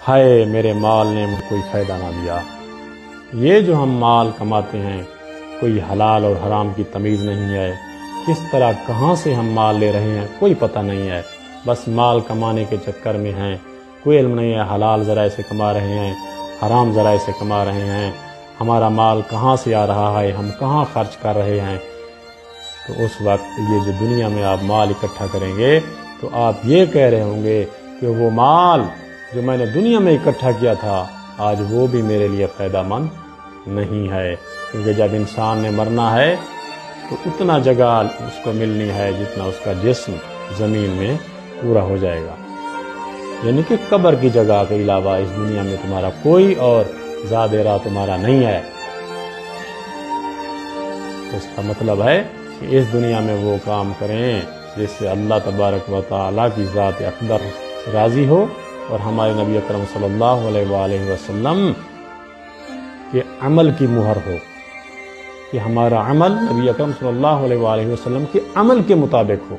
ہائے میرے مال نے مجھے کوئی فائدہ نہ دیا۔ یہ جو ہم مال کماتے ہیں کوئی حلال اور حرام کی تمیز نہیں ہے، کس طرح کہاں سے ہم مال لے رہے ہیں کوئی پتہ نہیں ہے، بس مال کمانے کے چکر میں ہیں، کوئی علم نہیں ہے حلال ذرائع سے کما رہے ہیں حرام ذرائع سے کما رہے ہیں، ہمارا مال کہاں سے آ رہا ہے، ہم کہاں خرچ کر رہے ہیں۔ تو اس وقت یہ جو دنیا میں آپ مال اکٹھا کریں گے تو آپ یہ کہہ رہے ہوں گے کہ وہ مال جو میں نے دنیا میں اکٹھا کیا تھا آج وہ بھی میرے لیے فائدہ مند نہیں ہے، کیونکہ جب انسان نے مرنا ہے تو اتنا جگہ اس کو ملنی ہے جتنا اس کا جسم زمین میں پورا ہو جائے گا، یعنی کہ قبر کی جگہ کے علاوہ اس دنیا میں تمہارا کوئی اور زاد راہ تمہارا نہیں ہے۔ اس کا مطلب ہے کہ اس دنیا میں وہ کام کریں جس سے اللہ تبارک و تعالیٰ کی ذات اقدر راضی ہو اور ہمارے نبی اکرم صلی اللہ علیہ وآلہ وسلم کے عمل کی مہر ہو، کہ ہمارا عمل نبی اکرم صلی اللہ علیہ وآلہ وسلم کے عمل کے مطابق ہو۔